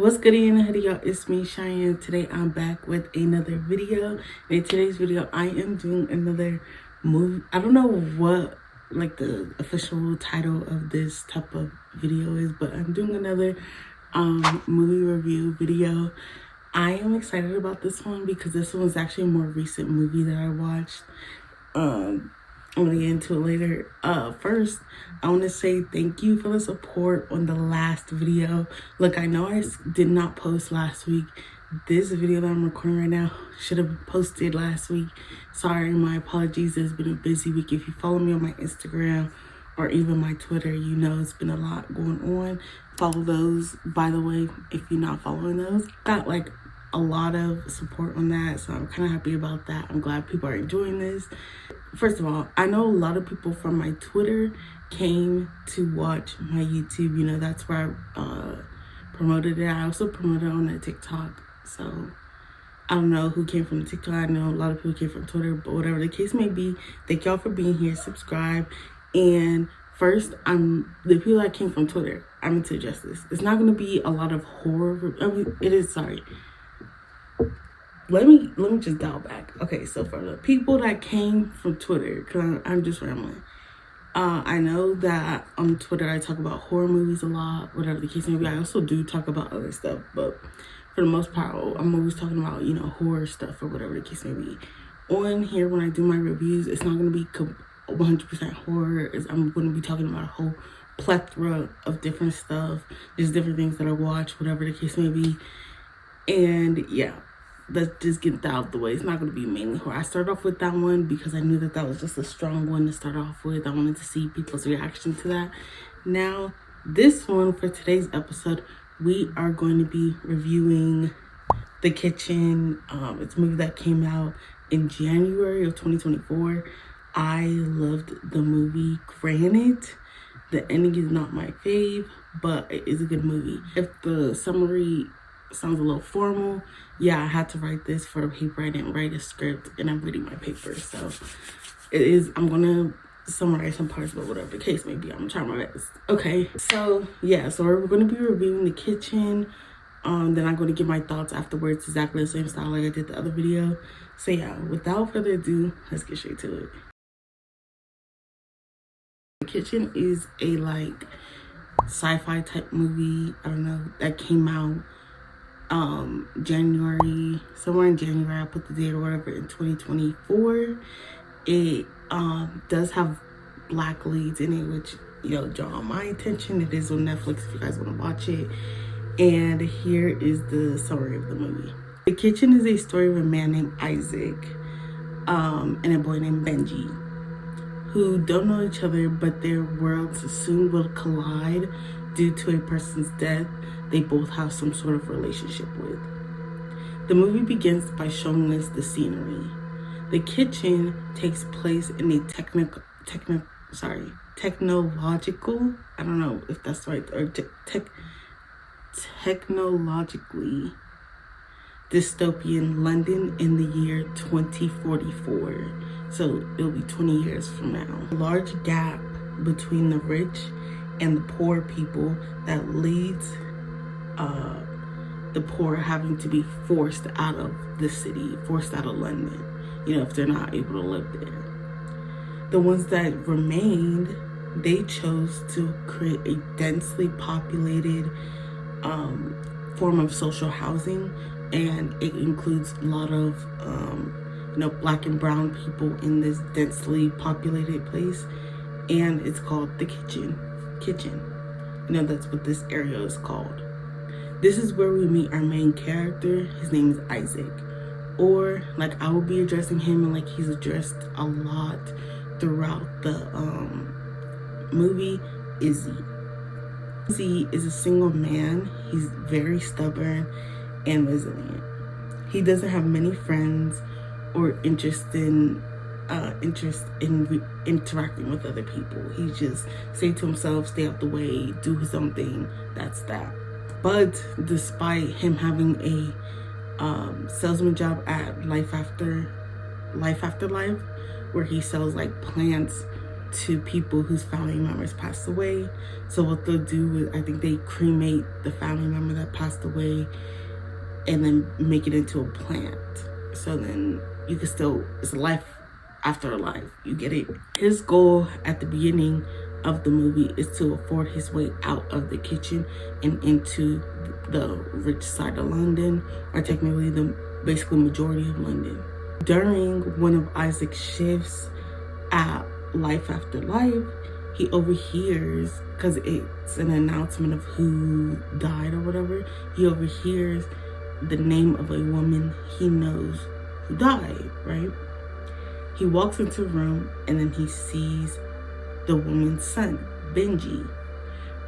What's good in the hoodie, y'all? It's me, Cheyenne. Today I'm back with another video. In today's video, I am doing another movie. I don't know what like the official title of this type of video is, but I'm doing another movie review video. I am excited about this one because this one was actually a more recent movie that I watched. I'm gonna get into it later. First, I want to say thank you for the support on the last video. Look, I know I did not post last week. This video that I'm recording right now should have been posted last week. Sorry, my apologies. It's been a busy week. If you follow me on my Instagram or even my Twitter, you know it's been a lot going on. Follow those, by the way, if you're not following those. Got like a lot of support on that, so I'm kind of happy about that. I'm glad people are enjoying this. First of all, I know a lot of people from my Twitter came to watch my YouTube. You know, that's where I promoted it. I also promoted it on the TikTok. So I don't know who came from TikTok. I know a lot of people came from Twitter, but whatever the case may be, thank y'all for being here. Subscribe. And first, the people that came from Twitter, I'm going to address this. It's not going to be a lot of horror. I mean, it is, sorry. Let me just dial back. Okay, so for the people that came from Twitter, because I'm just rambling. I know that on Twitter I talk about horror movies a lot, whatever the case may be. I also do talk about other stuff, but for the most part, I'm always talking about, you know, horror stuff or whatever the case may be. On here, when I do my reviews, it's not going to be 100% horror. I'm going to be talking about a whole plethora of different stuff. There's different things that I watch, whatever the case may be. And yeah, let's just get that out of the way. It's not going to be mainly horror. I started off with that one because I knew that that was just a strong one to start off with. I wanted to see people's reaction to that. Now, this one for today's episode, we are going to be reviewing The Kitchen. It's a movie that came out in January of 2024. I loved the movie. Granted, the ending is not my fave, but it is a good movie. If the summary sounds a little formal, yeah, I had to write this for the paper. I didn't write a script, and I'm reading my paper, so it is. I'm gonna summarize some parts, but whatever the case may be, I'm trying my best. Okay, so yeah, so we're gonna be reviewing The Kitchen. Then I'm gonna give my thoughts afterwards, exactly the same style like I did the other video. So yeah, without further ado, let's get straight to it. The Kitchen is a like sci-fi type movie. I don't know, that came out January, somewhere in January. I put the date or whatever, in 2024. It does have black leads in it, which, you know, draw my attention. It is on Netflix if you guys want to watch it. And here is the summary of the movie. The Kitchen is a story of a man named Isaac and a boy named Benji, who don't know each other, but their worlds soon will collide due to a person's death they both have some sort of relationship with. The movie begins by showing us the scenery. The kitchen takes place in a technological, I don't know if that's right, or technologically dystopian London in the year 2044. So it'll be 20 years from now. A large gap between the rich and the poor people that leads the poor having to be forced out of the city, forced out of London, you know, if they're not able to live there. The ones that remained, they chose to create a densely populated form of social housing, and it includes a lot of you know, black and brown people in this densely populated place, and it's called The Kitchen. You know, that's what this area is called. This is where we meet our main character. His name is Isaac, or like I will be addressing him, and like he's addressed a lot throughout the movie, Izzy. Izzy is a single man. He's very stubborn and resilient. He doesn't have many friends or interest in interacting with other people. He just stay to himself, stay out the way, do his own thing. That's that. But despite him having a salesman job at Life After Life, where he sells like plants to people whose family members passed away. So what they'll do is, I think they cremate the family member that passed away and then make it into a plant. So then you can still, it's life after life. You get it? His goal at the beginning of the movie is to afford his way out of the kitchen and into the rich side of London, or technically the basically majority of London. During one of Isaac's shifts at Life After Life, he overhears, because it's an announcement of who died or whatever, he overhears the name of a woman he knows who died, right? He walks into a room and then he sees the woman's son, Benji.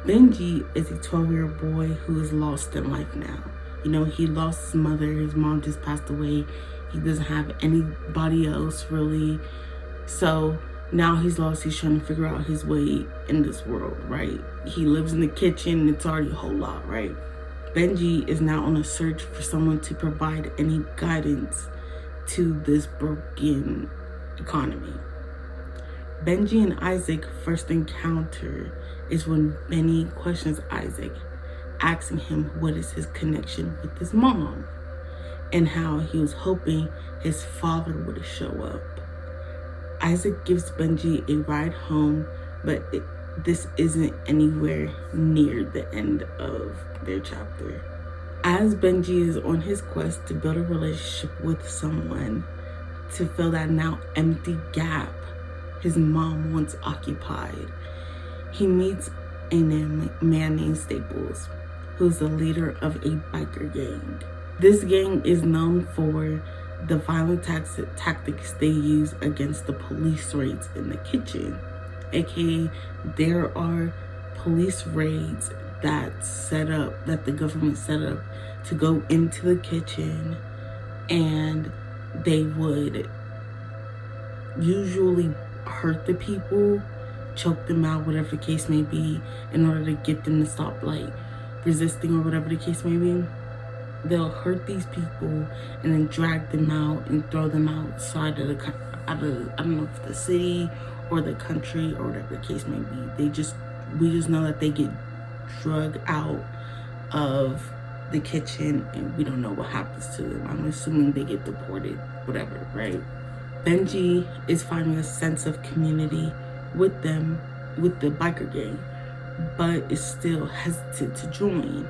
Benji is a 12-year-old boy who is lost in life now. You know, he lost his mother, his mom just passed away. He doesn't have anybody else really. So now he's lost, he's trying to figure out his way in this world, right? He lives in the kitchen, it's already a whole lot, right? Benji is now on a search for someone to provide any guidance to this broken economy. Benji and Isaac first encounter is when Benny questions Isaac, asking him what is his connection with his mom and how he was hoping his father would show up. Isaac gives Benji a ride home, but this isn't anywhere near the end of their chapter. As Benji is on his quest to build a relationship with someone to fill that now empty gap his mom once occupied, he meets a man named Staples, who's the leader of a biker gang. This gang is known for the violent tactics they use against the police raids in the kitchen. AKA, there are police raids that the government set up to go into the kitchen, and they would usually hurt the people, choke them out, whatever the case may be, in order to get them to stop like resisting or whatever the case may be. They'll hurt these people and then drag them out and throw them outside of I don't know if the city or the country or whatever the case may be. We just know that they get dragged out of the kitchen and we don't know what happens to them. I'm assuming they get deported, whatever, right? Benji is finding a sense of community with them, with the biker gang, but is still hesitant to join.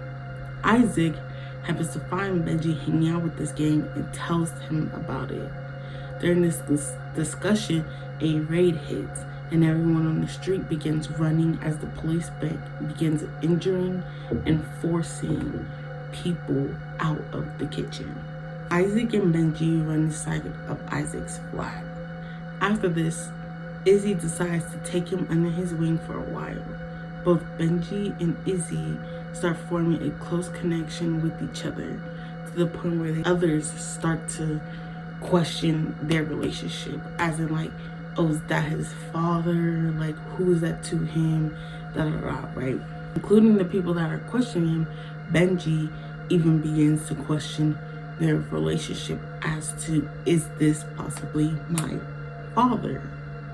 Isaac happens to find Benji hanging out with this gang and tells him about it. During this discussion, a raid hits and everyone on the street begins running as the police begins injuring and forcing people out of the kitchen. Isaac and Benji run inside of Isaac's flat. After this, Izzy decides to take him under his wing for a while. Both Benji and Izzy start forming a close connection with each other to the point where the others start to question their relationship, as in like, oh, is that his father? Like, who is that to him? Right? Including the people that are questioning him, Benji even begins to question their relationship as to, is this possibly my father?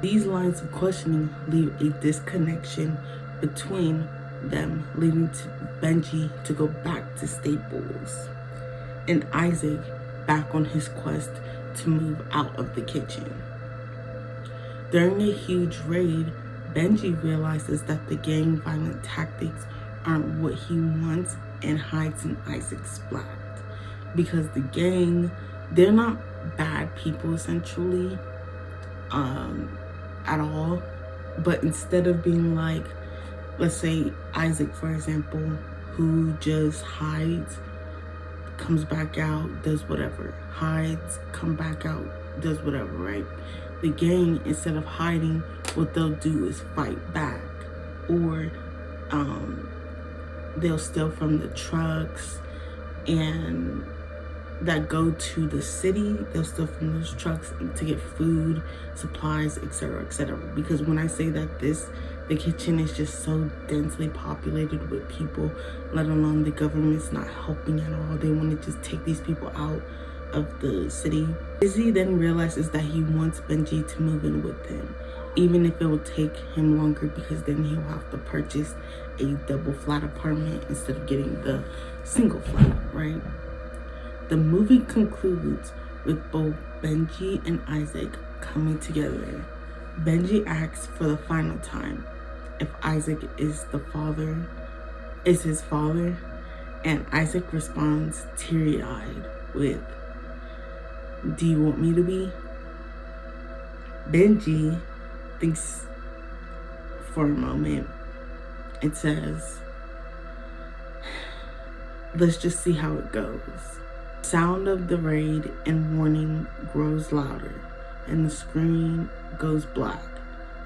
These lines of questioning leave a disconnection between them, leading to Benji to go back to Staples and Isaac back on his quest to move out of the kitchen. During a huge raid, Benji realizes that the gang violent tactics aren't what he wants and hides in Isaac's flat. Because the gang, they're not bad people essentially at all, but instead of being like, let's say Isaac, for example, who just hides, comes back out, does whatever, hides, come back out, does whatever, right? The gang, instead of hiding, what they'll do is fight back, or they'll steal from the trucks and that go to the city. They'll steal from those trucks to get food, supplies, etc., etc. Because when I say that the kitchen is just so densely populated with people, let alone the government's not helping at all. They want to just take these people out of the city. Izzy then realizes that he wants Benji to move in with him. even if it will take him longer, because then he'll have to purchase a double flat apartment instead of getting the single flat, right? The movie concludes with both Benji and Isaac coming together. Benji asks for the final time if Isaac is his father, and Isaac responds teary-eyed with, "Do you want me to be?" Benji thinks for a moment and says, "Let's just see how it goes." Sound of the raid and warning grows louder, and the screen goes black.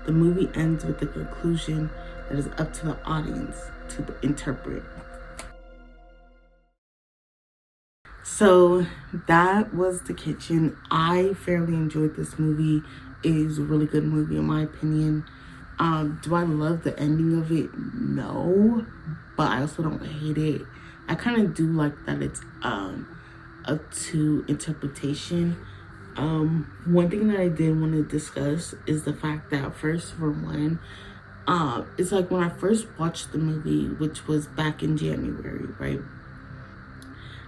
The movie ends with the conclusion that is up to the audience to interpret. So that was The Kitchen. I fairly enjoyed this movie. It is a really good movie in my opinion. Do I love the ending of it? No, but I also don't hate it. I kind of do like that it's up to interpretation. One thing that I did want to discuss is the fact that, first for one, it's like when I first watched the movie, which was back in January, right?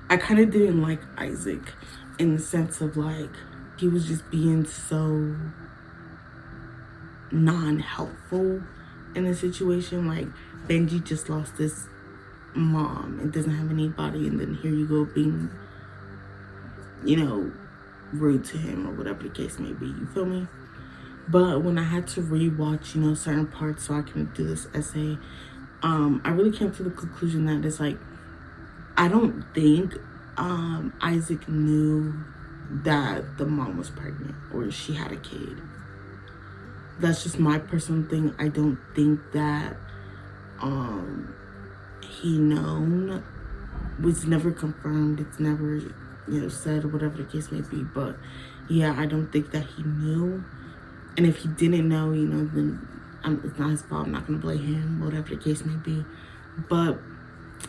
I kind of didn't like Isaac in the sense of like he was just being so non-helpful in the situation. Like Benji just lost his mom and doesn't have anybody, and then here you go being, you know, rude to him or whatever the case may be, you feel me? But when I had to rewatch, you know, certain parts so I can do this essay, I really came to the conclusion that it's like, I don't think Isaac knew that the mom was pregnant or she had a kid. That's just my personal thing. I don't think that he known. Was never confirmed. It's never, you know, said or whatever the case may be. But yeah, I don't think that he knew. And if he didn't know, you know, then it's not his fault. I'm not gonna blame him, whatever the case may be. But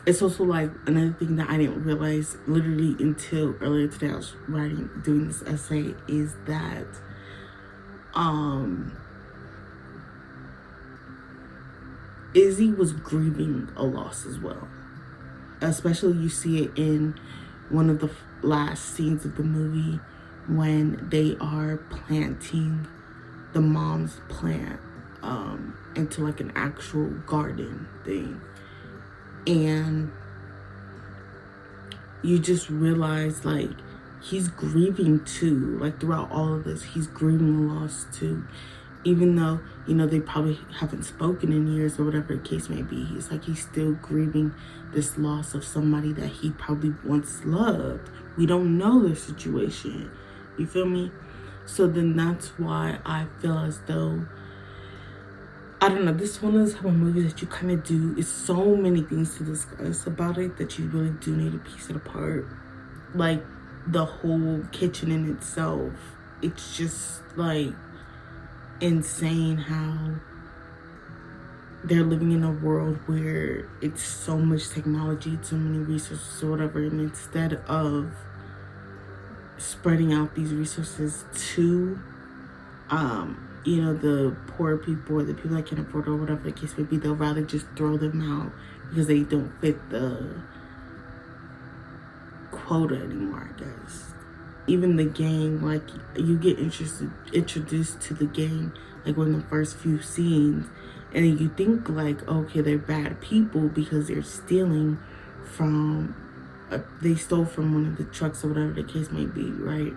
it's also like another thing that I didn't realize literally until earlier today. I was doing this essay, is that Izzy was grieving a loss as well. Especially you see it in one of the last scenes of the movie when they are planting the mom's plant into like an actual garden thing. And you just realize like he's grieving too. Like throughout all of this, he's grieving the loss too. Even though, you know, they probably haven't spoken in years or whatever the case may be. He's like, he's still grieving this loss of somebody that he probably once loved. We don't know their situation. You feel me? So then that's why I feel as though, I don't know, this is one of those type of movies that you kind of do. It's so many things to discuss about it that you really do need to piece it apart. Like the whole kitchen in itself. It's just like insane how they're living in a world where it's so much technology, so many resources or whatever, and instead of spreading out these resources to you know, the poor people or the people that can afford or whatever the case may be, they'll rather just throw them out because they don't fit the quota anymore, I guess. Even the gang, like you get introduced to the gang like in the first few scenes, and you think like, okay, they're bad people because they're stealing from they stole from one of the trucks or whatever the case may be, right?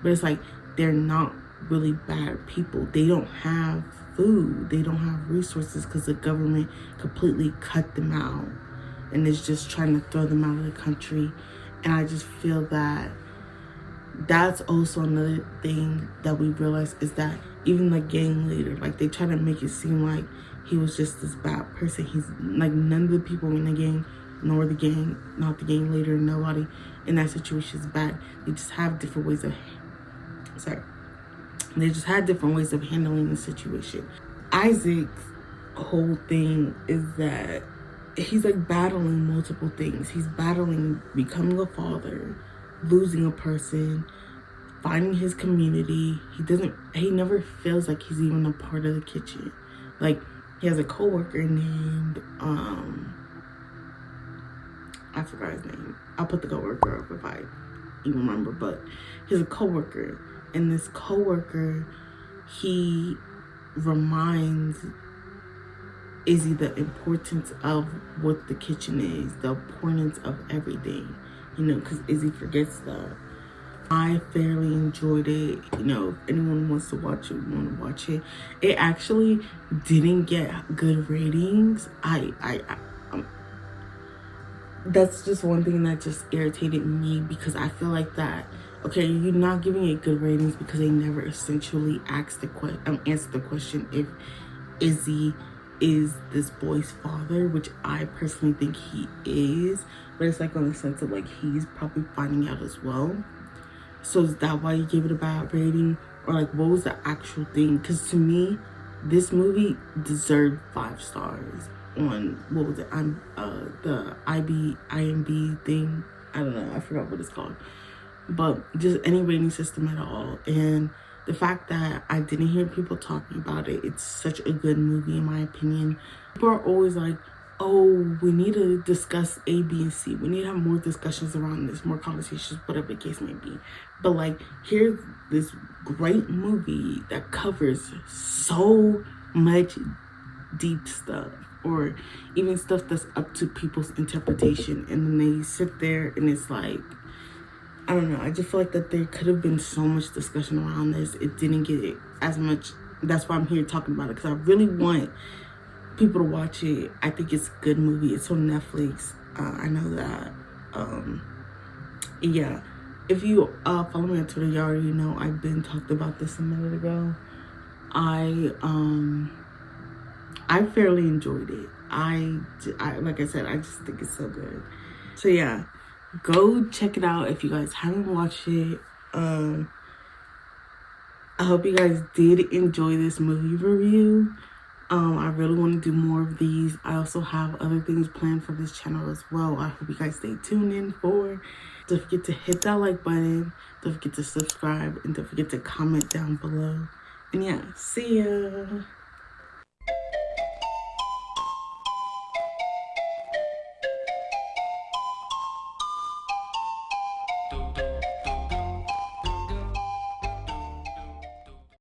But it's like they're not really bad people. They don't have food, they don't have resources because the government completely cut them out and is just trying to throw them out of the country. And I just feel that that's also another thing that we realize, is that even the gang leader, like they try to make it seem like he was just this bad person. He's like, none of the people in the gang, nor the gang, not the gang leader, nobody in that situation is bad. They just have different ways of they just had different ways of handling the situation. Isaac's whole thing is that he's like battling multiple things. He's battling becoming a father, losing a person, finding his community. He never feels like he's even a part of the kitchen. Like, he has a coworker named, I forgot his name. I'll put the coworker up if I even remember, but he's a coworker, and this coworker, he reminds Izzy the importance of what the kitchen is, the importance of everything, you know, because Izzy forgets that. I fairly enjoyed it. You know, if anyone wants to watch it, want to watch it. It actually didn't get good ratings. That's just one thing that just irritated me, because I feel like that, okay, you're not giving it good ratings because they never essentially answer the question if Izzy is this boy's father, which I personally think he is, but it's like on the sense of like he's probably finding out as well. So is that why you gave it a bad rating? Or like, what was the actual thing? Because to me, this movie deserved 5 stars on, what was it, the IMDb thing. I don't know, I forgot what it's called. But just any rating system at all. And the fact that I didn't hear people talking about it, it's such a good movie in my opinion. People are always like, oh, we need to discuss A, B, and C. We need to have more discussions around this, more conversations, whatever the case may be. But like, here's this great movie that covers so much deep stuff, or even stuff that's up to people's interpretation, and then they sit there and it's like, I don't know, I just feel like that there could have been so much discussion around this. It didn't get as much. That's why I'm here talking about it, because I really want people to watch it. I think it's a good movie. It's on Netflix. I know that. Yeah. If you follow me on Twitter, you already know I've been talked about this a minute ago. I fairly enjoyed it. I like I said, I just think it's so good. So yeah, go check it out if you guys haven't watched it. I hope you guys did enjoy this movie review. I really want to do more of these. I also have other things planned for this channel as well. I hope you guys stay tuned in for. Don't forget to hit that like button. Don't forget to subscribe. And don't forget to comment down below. And yeah, see ya.